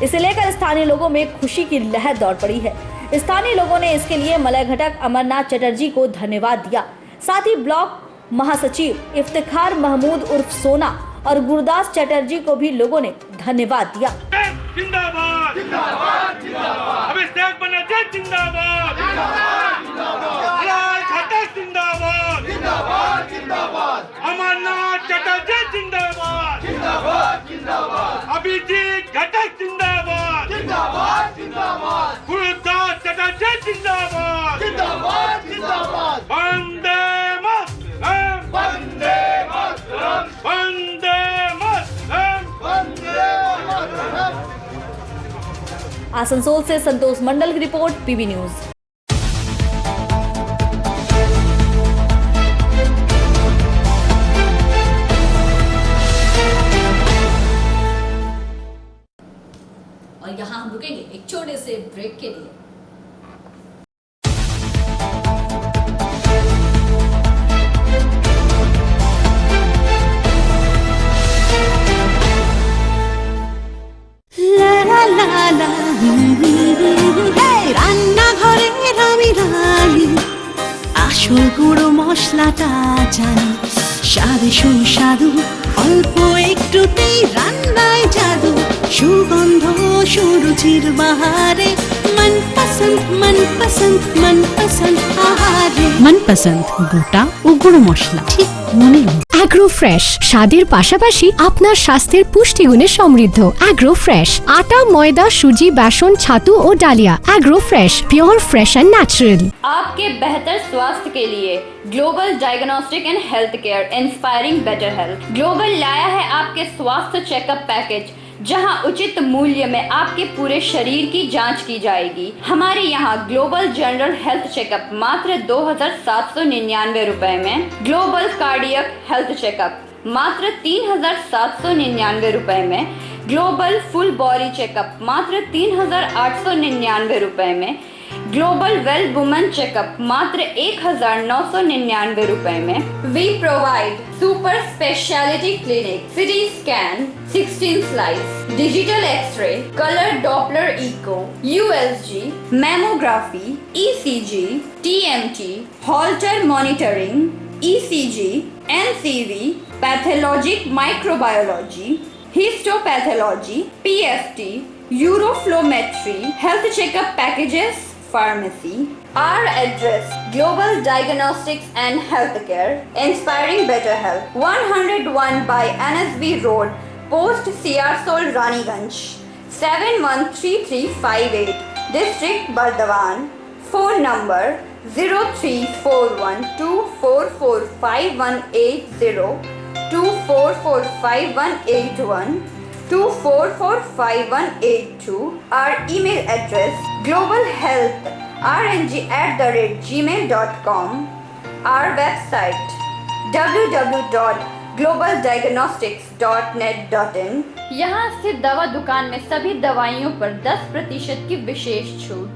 इसे लेकर स्थानीय लोगों में खुशी की लहर दौड़ पड़ी है। स्थानीय लोगों ने इसके लिए मलय घटक अमरनाथ चटर्जी को धन्यवाद दिया। साथ ही ब्लॉक महासचिव इफ्तिखार महमूद उर्फ सोना और गुरदास चटर्जी को भी लोगों ने धन्यवाद दिया। जिंदाबाद, जिंदाबाद, जिंदाबाद, अभिषेक बनर्जी जिंदाबाद, जिंदाबाद, जिंदाबाद, घटक जिंदाबाद, जिंदाबाद, जिंदाबाद, अमरनाथ चटर्जी जिंदाबाद, जिंदाबाद, जिंदाबाद, अभिजीत घटक जिंदाबाद, जिंदाबाद, जिंदाबाद, गुरदास चटर्जी जिंदाबाद, जिंदाबाद, जिंदाबाद, वंदे मातरम, वंदे मातरम, वंदे मातरम, वंदे मातरम। आसनसोल से संतोष मंडल की रिपोर्ट, पीबी न्यूज। और यहाँ हम रुकेंगे एक छोटे से ब्रेक के लिए। রান্নাঘরের আমি রানী, আসল গুঁড়ো মশলাটা জানি, স্বাদে সুস্বাদু অল্প একটুতেই রান্নায় জাদু, সুগন্ধ সুরুচির বাহারে मनपसंद मनपसंद मनपसंद आहारे मनपसंद গোটা ও গুঁড়ো মশলা ঠিক মনে। অ্যাগ্রো ফ্রেশ স্বাদের পাশাপাশি আপনার স্বাস্থ্যের পুষ্টিগুণে সমৃদ্ধ। অ্যাগ্রো ফ্রেশ আটা, ময়দা, সুজি, বেসন, ছাতু ও ডালিয়া। Agro fresh pure fresh and natural. आपके बेहतर स्वास्थ्य के लिए global diagnostic and health care inspiring better health global लाया है आपके स्वास्थ्य चेकअप पैकेज, जहां उचित मूल्य में आपके पूरे शरीर की जांच की जाएगी। हमारे यहाँ ग्लोबल जनरल हेल्थ चेकअप मात्र 2,799 रुपए में, ग्लोबल कार्डियक हेल्थ चेकअप मात्र 3,799 रुपए में, ग्लोबल फुल बॉडी चेकअप मात्र 3,899 रुपए में, ग्लोबल वेल वुमेन चेकअप मात्र 1,999 रुपए में। We provide super speciality clinic, CT scan, 16 slice, digital x-ray, colour Doppler echo, USG, mammography, ECG, TMT, Holter monitoring, ECG, NCV, pathologic microbiology, histopathology, PFT, uroflowmetry, health checkup packages, Pharmacy. Our address: Global Diagnostics and Healthcare, inspiring better health. 101 by NSB Road, Post Siarsol, Raniganj. 713358, District Bardhaman. Phone number 0341244580, 24458181, 24458182. Our email address: globalhealthrng@gmail.com. Our website: www.globaldiagnostics.net.in. यहाँ स्थित दवा दुकान में सभी दवाइयों पर 10% की विशेष छूट।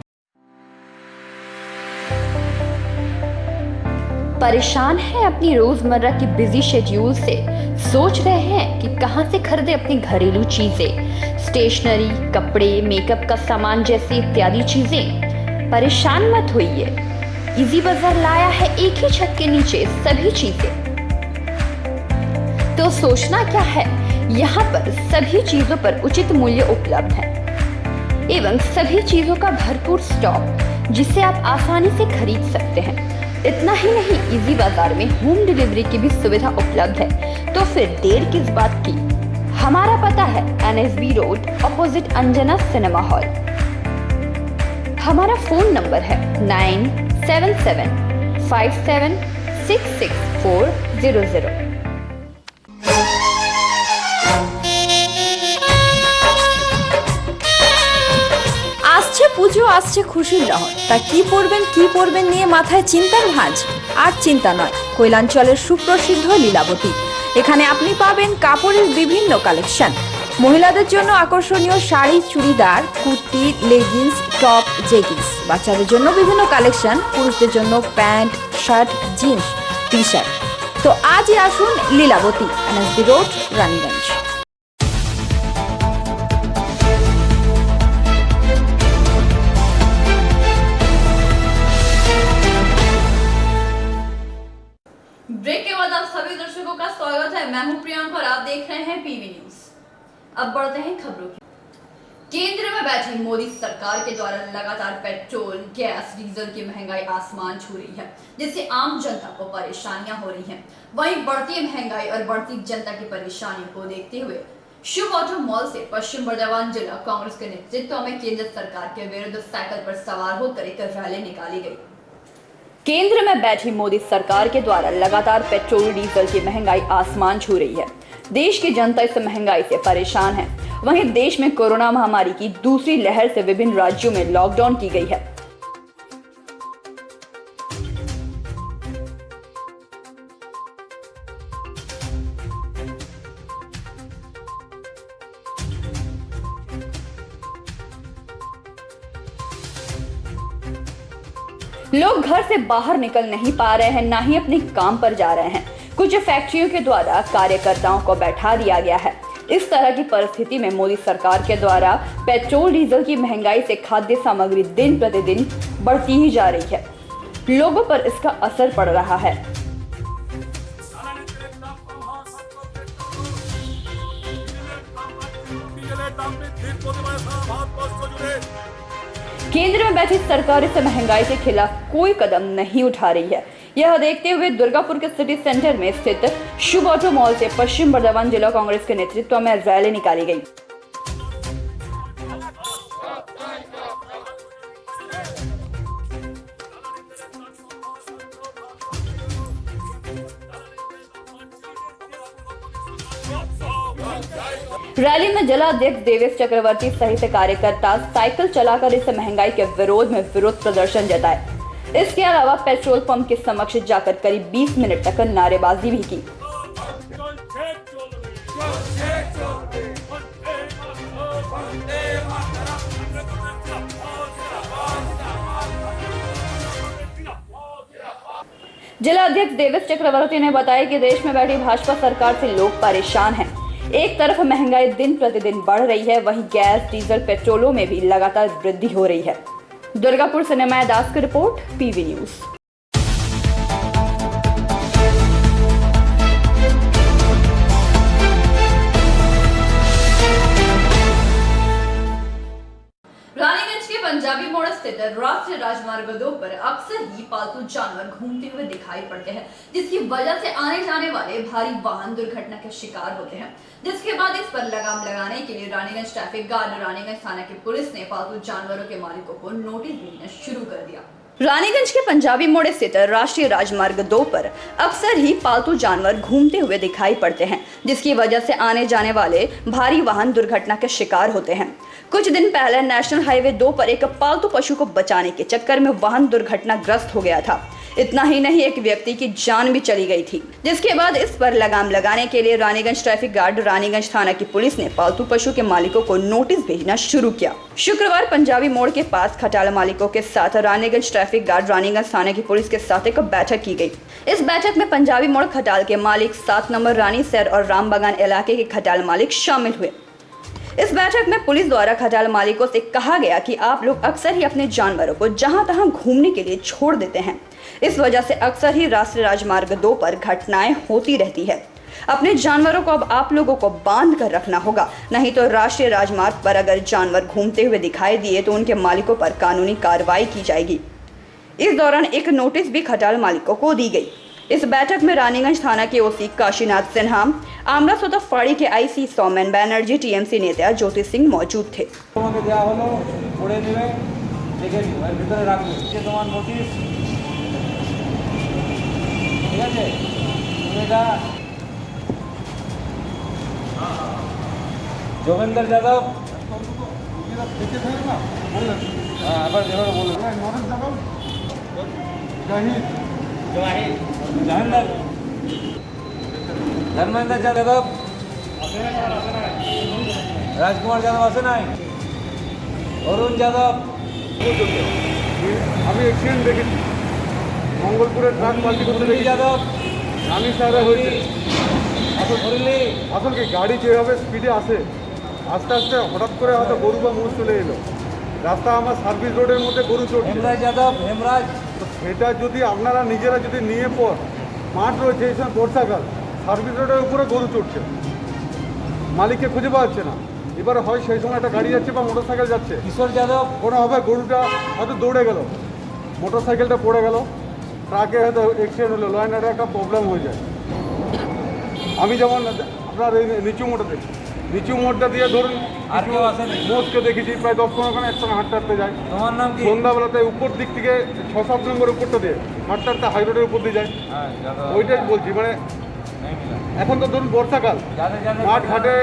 परेशान हैं अपनी रोजमर्रा की बिजी शेड्यूल से? सोच रहे हैं कि कहां से खरीदें अपनी घरेलू चीजें, स्टेशनरी, कपड़े, मेकअप का सामान जैसी इत्यादि चीजें? परेशान मत होइए, इजी बाजार लाया है एक ही छत के नीचे सभी चीजें। तो सोचना क्या है, यहाँ पर सभी चीजों पर उचित मूल्य उपलब्ध है एवं सभी चीजों का भरपूर स्टॉक, जिसे आप आसानी से खरीद सकते हैं। इतना ही नहीं, इजी बाजार में होम डिलीवरी की भी सुविधा उपलब्ध है। तो फिर देर किस बात की? हमारा पता है NSB road, opposite Anjana cinema hall. हमारा फोन नंबर है 9775766400। আসছে পুজো, আসছে খুশির লহর, তা কি পরবেন নিয়ে মাথায় চিন্তার ভাঁজ। আর চিন্তা নয়, কৈলাঞ্চলের সুপ্রসিদ্ধ লীলাবতী। এখানে আপনি পাবেন কাপড়ের বিভিন্ন কালেকশন, মহিলাদের জন্য আকর্ষণীয় sari, churidar, kurti, leggings, top, jeggings, বাচ্চাদের জন্য বিভিন্ন কালেকশন, পুরুষদের জন্য pant, shirt, jeans, T shirt. তো আজই আসুন Lilabati, NSB road, Raniganj. Break के बाद आप सभी दर्शकों का स्वागत है। मैं हूं प्रियंका और आप देख रहे हैं पीवी न्यूज। अब बढ़ते हैं खबरों की। केंद्र में बैठी मोदी सरकार के द्वारा लगातार पेट्रोल, गैस, डीजल की महंगाई आसमान छू रही है, जिससे आम जनता को परेशानियां हो रही हैं। वहीं बढ़ती महंगाई और बढ़ती जनता की परेशानियों को देखते हुए शुभ ऑटो मॉल से पश्चिम बर्धमान जिला कांग्रेस के नेतृत्व में केंद्र सरकार के विरुद्ध साइकिल पर सवार होकर एक रैली निकाली गई। केंद्र में बैठी मोदी सरकार के द्वारा लगातार पेट्रोल, डीजल की महंगाई आसमान छू रही है। देश की जनता इस महंगाई से परेशान है। वहीं देश में कोरोना महामारी की दूसरी लहर से विभिन्न राज्यों में लॉकडाउन की गई है। लोग घर से बाहर निकल नहीं पा रहे हैं, ना ही अपने काम पर जा रहे हैं। कुछ फैक्ट्रियों के द्वारा कार्यकर्ताओं को बैठा दिया गया है। इस तरह की परिस्थिति में मोदी सरकार के द्वारा पेट्रोल, डीजल की महंगाई से खाद्य सामग्री दिन प्रतिदिन बढ़ती ही जा रही है। लोगों पर इसका असर पड़ रहा है। केंद्र में बैठी सरकार इस महंगाई के खिलाफ कोई कदम नहीं उठा रही है। यह देखते हुए दुर्गापुर के सिटी सेंटर में स्थित शुभ ऑटो मॉल से पश्चिम बर्धमान जिला कांग्रेस के नेतृत्व में रैली निकाली गई। रैली में जिला अध्यक्ष देवेश चक्रवर्ती सहित कार्यकर्ता साइकिल चलाकर इस महंगाई के विरोध में विरोध प्रदर्शन जताए। इसके अलावा पेट्रोल पंप के समक्ष जाकर करीब 20 मिनट तक नारेबाजी भी की। जिला अध्यक्ष देवेश चक्रवर्ती ने बताया कि देश में बैठी भाजपा सरकार से लोग परेशान हैं। एक तरफ महंगाई दिन प्रतिदिन बढ़ रही है, वहीं गैस, डीजल, पेट्रोलों में भी लगातार वृद्धि हो रही है। दुर्गापुर से निमाय दास की रिपोर्ट, पीवी न्यूज। रानीगंज के पंजाबी मोड़ स्थित स्थित राष्ट्रीय राजमार्ग 2 पर अक्सर ही पालतू जानवर घूमते हुए दिखाई पड़ते हैं, जिसकी वजह से आने जाने वाले भारी वाहन दुर्घटना के शिकार होते हैं। जिसके बाद इस पर लगाम लगाने के लिए रानीगंज ट्रैफिक गार्ड रानीगंज थाना की पुलिस ने पालतू जानवरों के मालिकों को नोटिस भेजना शुरू कर दिया। रानीगंज के पंजाबी मोड़ स्थित राष्ट्रीय राजमार्ग 2 पर अक्सर ही पालतू जानवर घूमते हुए दिखाई पड़ते हैं, जिसकी वजह से आने जाने वाले भारी वाहन दुर्घटना के शिकार होते हैं। कुछ दिन पहले नेशनल हाईवे 2 पर एक पालतू पशु को बचाने के चक्कर में वाहन दुर्घटनाग्रस्त हो गया था। इतना ही नहीं, एक व्यक्ति की जान भी चली गई थी। जिसके बाद इस पर लगाम लगाने के लिए रानीगंज ट्रैफिक गार्ड रानीगंज थाना की पुलिस ने पालतू पशु के मालिकों को नोटिस भेजना शुरू किया। शुक्रवार पंजाबी मोड़ के पास खटाल मालिकों के साथ रानीगंज ट्रैफिक गार्ड रानीगंज थाना की पुलिस के साथ एक बैठक की गई। इस बैठक में पंजाबी मोड़ खटाल के मालिक, 7 नंबर रानी सैर और रामबागान इलाके के खटाल मालिक शामिल हुए। इस बैठक में पुलिस द्वारा खटाल मालिकों से कहा गया कि आप लोग अक्सर ही अपने जानवरों को जहां तहां घूमने के लिए छोड़ देते हैं। इस वजह से अक्सर ही राष्ट्रीय राजमार्ग 2 पर घटनाएं होती रहती है। अपने जानवरों को अब आप लोगों को बांध कर रखना होगा, नहीं तो राष्ट्रीय राजमार्ग पर अगर जानवर घूमते हुए दिखाई दिए तो उनके मालिकों पर कानूनी कार्रवाई की जाएगी। इस दौरान एक नोटिस भी खटाल मालिकों को दी गई। इस बैठक में रानीगंज थाना के ओसी काशीनाथ सिन्हा, आमरा सोता फाड़ी के आईसी सौमेन बैनर्जी, टीएमसी नेता ज्योति सिंह मौजूद थे। जोगेंद्र यादव धर्मेंद्र यादव, राजकुमार यादव আছে নাই, অরুণ যাদব। আমি অ্যাক্সিডেন্ট দেখেছি মঙ্গলপুরের ট্রাক পাল্টি করতে দেখি যাদব, রানী সাহেব হয়েছে। আসল কি গাড়ি যেভাবে স্পিডে আসে, আস্তে আস্তে হঠাৎ করে হয়তো গরু বা মোষ চলে এলো, রাস্তা আমার সার্ভিস রোডের মধ্যে গরু চড়ছে। হেমরাজ যাদব, হেমরাজ। সেটা যদি আপনারা নিজেরা যদি নিয়ে পর মাঠ রয়েছে, এই সময় বর্ষাকাল, সার্ভিস রোডের উপরে গরু চড়ছে, মালিককে খুঁজে পাওয়া যাচ্ছে না। এবারে হয় সেই সময় একটা গাড়ি যাচ্ছে বা মোটরসাইকেল যাচ্ছে, কিশোর যাদব, কোনো হবে গরুটা হয়তো দৌড়ে গেল, মোটরসাইকেলটা পড়ে গেল, ট্রাকে হয়তো অ্যাক্সিডেন্ট হলো, লাইন একটা প্রবলেম হয়ে যায়। আমি যেমন আপনার এই নিচু মোড়টা দেখি, নিচু মোড়টা দিয়ে ধরুন আর কেউ আসেনি? মোষকে দেখেছি প্রায় 10-15 একসঙ্গে হাঁটতে হাঁটতে যায়। তোমার নাম কি? সন্ধ্যাবেলাতে উপর দিক থেকে 6-7 নম্বর উপরটা দিয়ে হাঁটতে হাঁটতে হাই রোডের উপর দিয়ে যায়। ওইটাই বলছি, মানে এখন তো ধরুন বর্ষাকাল, মাঠ ঘাটে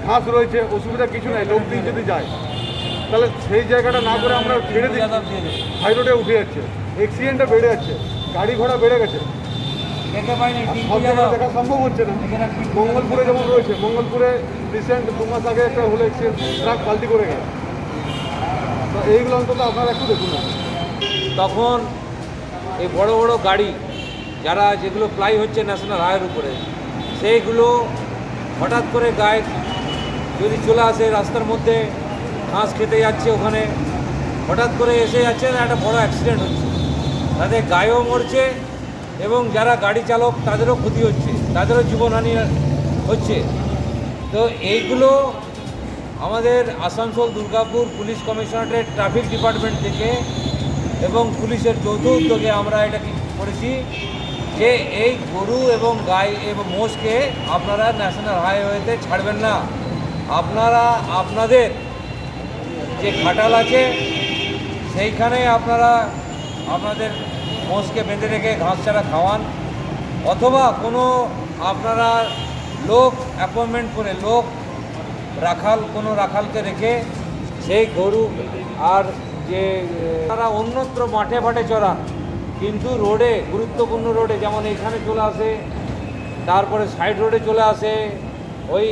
ঘাস রয়েছে, অসুবিধা কিছু নাই, লোক দিয়ে যদি যায় তাহলে সেই জায়গাটা না করে আমরা ছেড়ে দিই, হাই রোডে উঠে যাচ্ছে, অ্যাক্সিডেন্টটা বেড়ে যাচ্ছে, গাড়ি ঘোড়া বেড়ে গেছে, সব জায়গায় দেখা সম্ভব হচ্ছে না। মঙ্গলপুরে যেমন রয়েছে, মঙ্গলপুরে রিসেন্ট 2 মাস আগে একটা হলো অ্যাক্সিডেন্ট, ট্রাক পাল্টি করে গেল। তো এইগুলো অন্তত আপনারা একটু দেখুন না। তখন এই বড় বড় গাড়ি যারা যেগুলো প্লাই হচ্ছে ন্যাশনাল হাইওয়ের উপরে, সেইগুলো হঠাৎ করে গায়ে যদি চলে আসে, রাস্তার মধ্যে ঘাস খেতে যাচ্ছে, ওখানে হঠাৎ করে এসে যাচ্ছে, একটা বড় অ্যাক্সিডেন্ট হচ্ছে, তাদের গায়েও মরছে এবং যারা গাড়ি চালক তাদেরও ক্ষতি হচ্ছে, তাদেরও জীবনহানি হচ্ছে। তো এইগুলো আমাদের Asansol Durgapur police commissionerate traffic department থেকে এবং পুলিশের যৌথ উদ্যোগে আমরা এটা করেছি যে এই গরু এবং গাই এবং মোষকে আপনারা ন্যাশনাল হাইওয়েতে ছাড়বেন না। আপনারা আপনাদের যে খাটাল আছে সেইখানে আপনারা আপনাদের মোষকে বেঁধে রেখে ঘাস চারা খাওয়ান, অথবা কোনো আপনারা লোক অ্যাপয়েন্টমেন্ট করে কোনো রাখালকে রেখে সেই গরু আর যে তারা অন্যত্র মাঠে ফাটে চড়ান, কিন্তু রোডে, গুরুত্বপূর্ণ রোডে, যেমন এখানে চলে আসে, তারপরে সাইড রোডে চলে আসে, ওই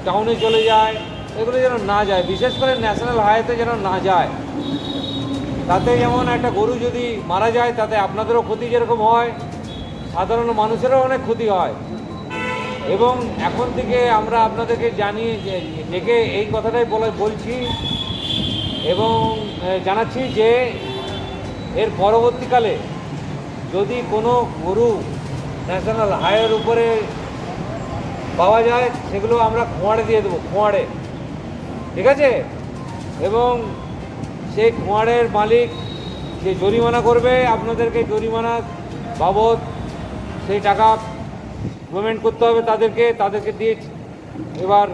টাউনে চলে যায়, এগুলো যেন না যায়, বিশেষ করে ন্যাশনাল হাইওয়েতে যেন না যায়। তাতে যেমন একটা গরু যদি মারা যায় তাতে আপনাদেরও ক্ষতি যেরকম হয়, সাধারণ মানুষেরও অনেক ক্ষতি হয়। এবং এখন থেকে আমরা আপনাদেরকে জানিয়ে ডেকে এই কথাটাই বলছি এবং জানাচ্ছি যে এর পরবর্তীকালে যদি কোনো গরু ন্যাশনাল হাইওয়ের উপরে পাওয়া যায় সেগুলো আমরা খোঁয়াড়ে দিয়ে দেবো, খোঁয়াড়ে, ঠিক আছে? এবং সেই খোঁয়াড়ের মালিক যে জরিমানা করবে আপনাদেরকে জরিমানা বাবদ সেই টাকা পেমেন্ট করতে হবে তাদেরকে দিয়ে এবার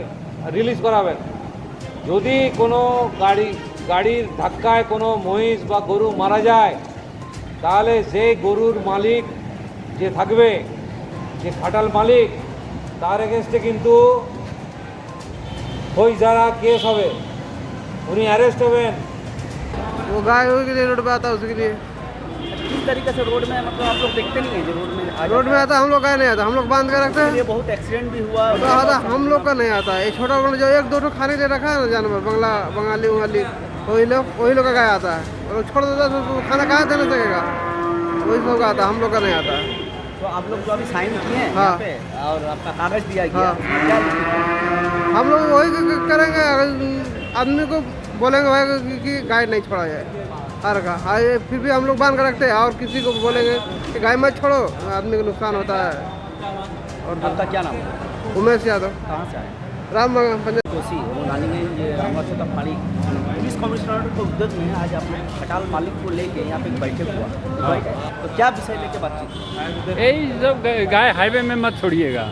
রিলিজ করাবেন। যদি কোনো গাড়ির ধাক্কায় কোনো মহিষ বা গরু মারা যায় তাহলে সেই গরুর মালিক যে থাকবে, যে খাটাল মালিক, তার এগেনস্টে কিন্তু ওই যারা কেস হবে উনি অ্যারেস্ট হবেন। वो गाय के लिए रोड पे आता है उसके लिए किस तरीके से रोड में मतलब आप लोग देखते नहीं है जो रोड में आता, हम लोग का नहीं आता, हम लोग बांध कर रखते हैं। ये बहुत एक्सीडेंट भी हुआ तो आता हम लोग का नहीं आता। ये छोटा मोटा जो एक दो ठो खाने ले रखा है ना जानवर, बंगाली वही लोग का गाय आता है। और छोड़ देता है तो खाना कहाँ देने सकेगा, वही सब का आता, हम लोग का नहीं आता। तो आप लोग जो अभी साइन किए हैं हाँ। यहाँ पे और आपका कागज दिया गया, हाँ। उसमें क्या लिखा है? हम लोग वही करेंगे, आदमी को बोलेंगे भाई कि गाय नहीं छोड़ा जाए हर का। फिर भी हम लोग बांध कर रखते हैं और किसी को बोलेंगे कि गाय मत छोड़ो, आदमी को नुकसान होता है। और आपका क्या नाम है? उमेश यादव, कहाँ से आए? राम पंचायत जोशी रानीगंज अमरचोटा फाड़ी पुलिस कमिश्नर के उद्योग में आज अपने खटाल मालिक को लेके यहाँ पे एक बैठक हुआ। तो क्या विषय लेके बातचीत? यही सब गाय हाईवे में मत छोड़िएगा,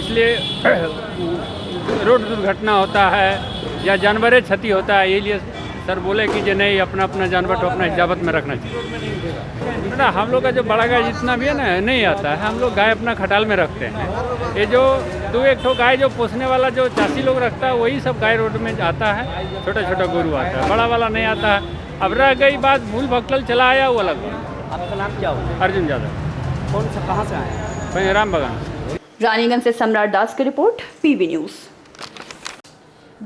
इसलिए रोड दुर्घटना होता है या जानवरें क्षति होता है। ये लिए सर बोले कि जो नहीं अपना अपना जानवर तो अपना हिजाबत में रखना चाहिए। बेटा हम लोग का जो बड़ा गाय जितना भी है ना नहीं आता है, हम लोग गाय अपना खटाल में रखते हैं। ये जो दो एक ठो गाय जो पोसने वाला जो चासी लोग रखता है वही सब गाय रोड में आता है, छोटा छोटा गोरू आता है, बड़ा वाला नहीं आता है। अब रह गई बात भूल भक्कल चला आया वो अलग बात। आपका नाम क्या हुआ? अर्जुन यादव। कौन सा कहाँ से आए? राम बगान। रानीगंज से सम्राट दास की रिपोर्ट, पीवी न्यूज़।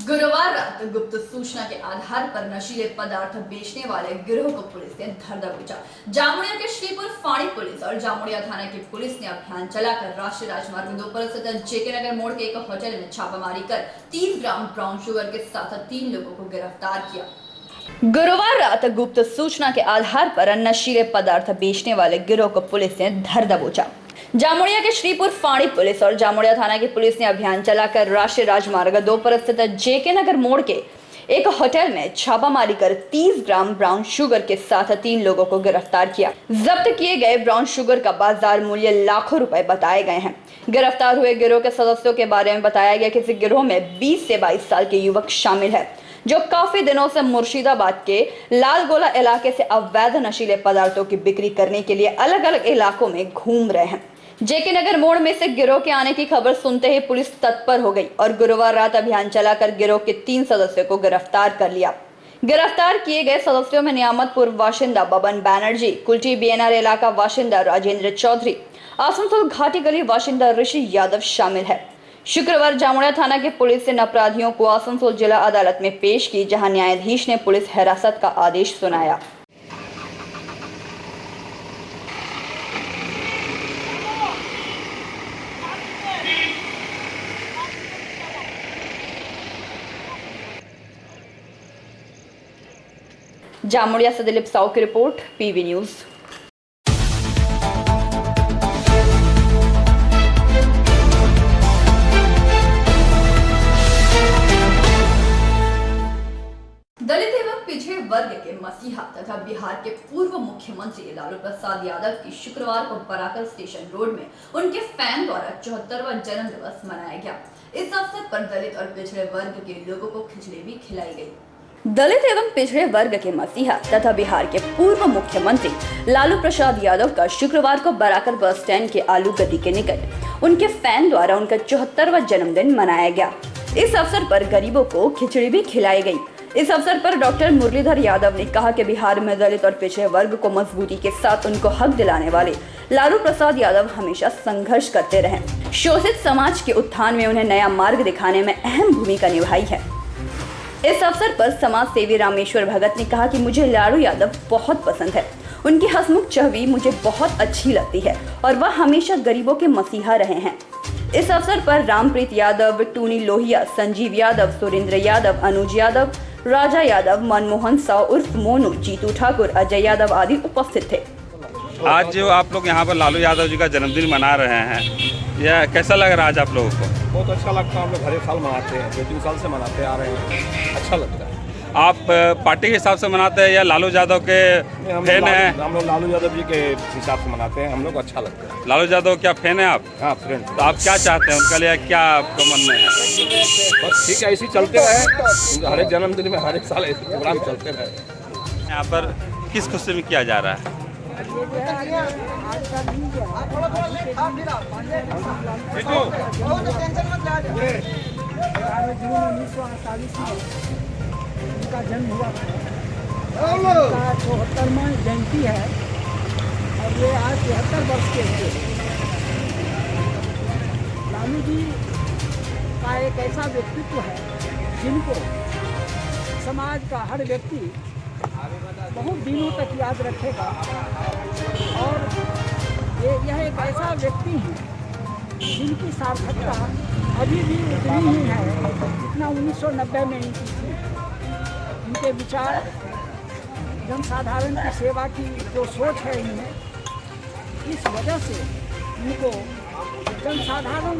गुरुवार रात गुप्त सूचना के आधार पर नशीले पदार्थ बेचने वाले गिरोह को पुलिस ने धर दबोचा। जामुड़िया के श्रीपुर फाड़ी पुलिस और जामुड़िया थाना की पुलिस ने अभियान चलाकर राष्ट्रीय राजमार्ग 2 पर स्थित जेके नगर मोड़ के एक होटल में छापामारी कर 30 ग्राम ब्राउन शुगर के साथ 3 लोगों को गिरफ्तार किया। गुरुवार रात गुप्त सूचना के आधार पर नशीले पदार्थ बेचने वाले गिरोह को पुलिस ने धर दबोचा। जामुड़िया के श्रीपुर फाड़ी पुलिस और जामुड़िया थाना की पुलिस ने अभियान चलाकर राष्ट्रीय राजमार्ग 2 पर स्थित जेके नगर मोड़ के एक होटल में छापामारी कर 30 ग्राम ब्राउन शुगर के साथ 3 लोगों को गिरफ्तार किया। जब्त किए गए ब्राउन शुगर का बाजार मूल्य लाखों रुपए बताए गए हैं। गिरफ्तार हुए गिरोह के सदस्यों के बारे में बताया गया कि इस गिरोह में 20 से 22 साल के युवक शामिल है जो काफी दिनों से मुर्शिदाबाद के लालगोला इलाके से अवैध नशीले पदार्थों की बिक्री करने के लिए अलग अलग इलाकों में घूम रहे हैं। जेके नगर मोड़ में से गिरोह के आने की खबर सुनते ही पुलिस तत्पर हो गई और गुरुवार रात अभियान चलाकर गिरोह के 3 सदस्यों को गिरफ्तार कर लिया। गिरफ्तार किए गए सदस्यों में नियामतपुर वाशिंदा बबन बैनर्जी, कुल्टी बीएनआर इलाका वाशिंदा राजेंद्र चौधरी, आसनसोल घाटी गली वाशिंदा ऋषि यादव शामिल है। शुक्रवार जामुड़िया थाना की पुलिस ने अपराधियों को आसनसोल जिला अदालत में पेश की, जहां न्यायाधीश ने पुलिस हिरासत का आदेश सुनाया। जामुड़िया से दिलीप साहू की रिपोर्ट, पीवी न्यूज़। दलित एवं पिछड़े वर्ग के मसीहा तथा बिहार के पूर्व मुख्यमंत्री लालू प्रसाद यादव की शुक्रवार को बराकर स्टेशन रोड में उनके फैन द्वारा 74वां जन्म दिवस मनाया गया। इस अवसर पर दलित और पिछड़े वर्ग के लोगों को खिचड़ी भी खिलाई गई। दलित एवं पिछड़े वर्ग के मसीहा तथा बिहार के पूर्व मुख्यमंत्री लालू प्रसाद यादव का शुक्रवार को बराकर बस स्टैंड के आलू गड्डी के निकट उनके फैन द्वारा उनका 74वां जन्मदिन मनाया गया। इस अवसर पर गरीबों को खिचड़ी भी खिलाई गई। इस अवसर पर डॉक्टर मुरलीधर यादव ने कहा कि बिहार में दलित और पिछड़े वर्ग को मजबूती के साथ उनको हक दिलाने वाले लालू प्रसाद यादव हमेशा संघर्ष करते रहे। शोषित समाज के उत्थान में उन्हें नया मार्ग दिखाने में अहम भूमिका निभाई है। इस अवसर पर समाज सेवी रामेश्वर भगत ने कहा कि मुझे लालू यादव बहुत पसंद है, उनकी हंसमुख छवि मुझे बहुत अच्छी लगती है और वह हमेशा गरीबों के मसीहा रहे हैं। इस अवसर पर रामप्रीत यादव, टूनी लोहिया, संजीव यादव, सुरेंद्र यादव, अनुज यादव, राजा यादव, मनमोहन साव उर्फ मोनू, जीतू ठाकुर, अजय यादव आदि उपस्थित थे। आज जो आप लोग यहाँ पर लालू यादव जी का जन्मदिन मना रहे हैं, यह कैसा लग रहा है आज आप लोगों को? बहुत अच्छा लगता है। हम लोग हर एक साल मनाते हैं, 2-3 साल से मनाते आ रहे हैं, अच्छा लगता है। आप पार्टी के हिसाब से मनाते हैं या लालू यादव के फैन हैं? हम लोग लालू यादव जी के हिसाब से मनाते हैं, हम लोग को अच्छा लगता है। लालू यादव क्या फैन है आप? हाँ फ्रेंड। तो आप क्या चाहते हैं उनके लिए, क्या आपका मन में है? बस ठीक है, ऐसे ही चलते रहे, हर एक जन्मदिन में हर एक साल ऐसे प्रोग्राम चलते रहे। यहाँ पर किस खुशी में किया जा रहा है? उनका जन्म हुआ उनका 74वां जयंती है और ये आज 73 वर्ष के हुए। लालू जी का एक ऐसा व्यक्तित्व है जिनको समाज का हर व्यक्ति बहुत दिनों तक याद रखेगा और यह एक ऐसा व्यक्ति है जिनकी सार्थकता अभी भी उतनी ही है जितना 1990 में इनकी थी। इनके विचार, जनसाधारण की सेवा की जो सोच है इनमें, इस वजह से इनको जनसाधारण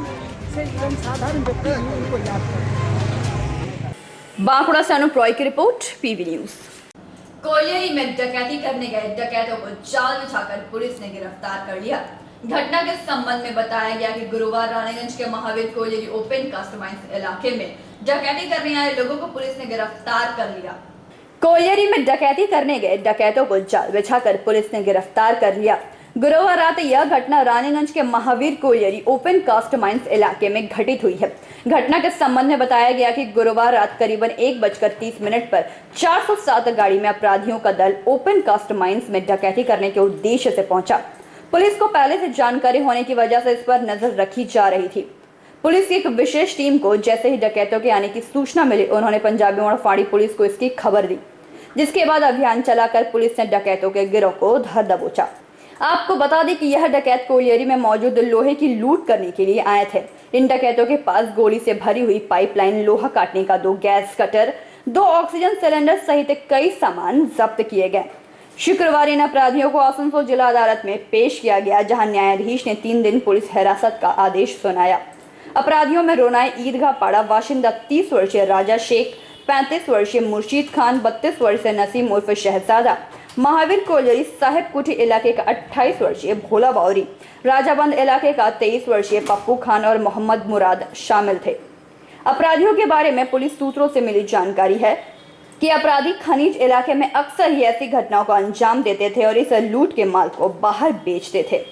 व्यक्ति इनको याद करते। बांकुड़ा से अनुप रॉय की रिपोर्ट, पीवी न्यूज। कोयलेरी में डकैती करने गए डकैतों को जाल बिछाकर पुलिस ने गिरफ्तार कर लिया। घटना के संबंध में बताया गया कि गुरुवार रानीगंज के महावीर कोयलेरी ओपन कास्ट माइंस इलाके में डकैती करने आए लोगों को पुलिस ने गिरफ्तार कर लिया। कोयलेरी में डकैती करने गए डकैतों को जाल बिछाकर पुलिस ने गिरफ्तार कर लिया। गुरुवार रात यह घटना रानीगंज के महावीर कोयलेरी ओपन कास्ट माइंस इलाके में घटित हुई है। घटना के संबंध में बताया गया कि गुरुवार रात करीबन 1:30 पर 407 गाड़ी में अपराधियों का दल ओपन कास्ट माइंस में डकैती करने के उद्देश्य से पहुंचा। पुलिस को पहले से जानकारी होने की वजह से इस पर नजर रखी जा रही थी। पुलिस की एक विशेष टीम को जैसे ही डकैतों के आने की सूचना मिली, उन्होंने पंजाबी मोड़ फाड़ी पुलिस को इसकी खबर दी, जिसके बाद अभियान चलाकर पुलिस ने डकैतों के गिरोह को धर दबोचा। आपको बता दें कि यह डकैत कोयलेरी में मौजूद लोहे की लूट करने के लिए आए थे। इन डकैतों के पास गोली से भरी हुई पाइपलाइन, लोहा काटने का 2 गैस कटर, 2 ऑक्सीजन सिलेंडर सहित कई सामान जब्त किए गए। शुक्रवार इन अपराधियों को आसनसोल जिला अदालत में पेश किया गया, जहां न्यायाधीश ने 3 दिन पुलिस हिरासत का आदेश सुनाया। अपराधियों में रोनाई ईदगाह पाड़ा वाशिंदा 30 वर्षीय राजा शेख, 35 वर्षीय मुर्शीद खान, 32 वर्षीय नसीम उर्फ शहजादा, महावीर कोयलेरी साहेब कुठी इलाके का 28 वर्षीय भोला बावरी, राजाबंद इलाके का 23 वर्षीय पप्पू खान और मोहम्मद मुराद शामिल थे। अपराधियों के बारे में पुलिस सूत्रों से मिली जानकारी है कि अपराधी खनीज इलाके में अक्सर ही ऐसी घटनाओं को अंजाम देते थे और इस लूट के माल को बाहर बेचते थे।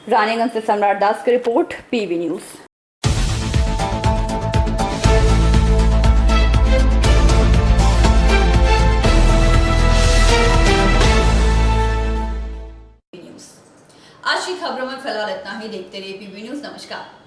रानीगंज से सम्राट दास की रिपोर्ट, पीवी न्यूज। आज की खबरों में फिलहाल इतना ही। देखते रहिए पीवी न्यूज। नमस्कार।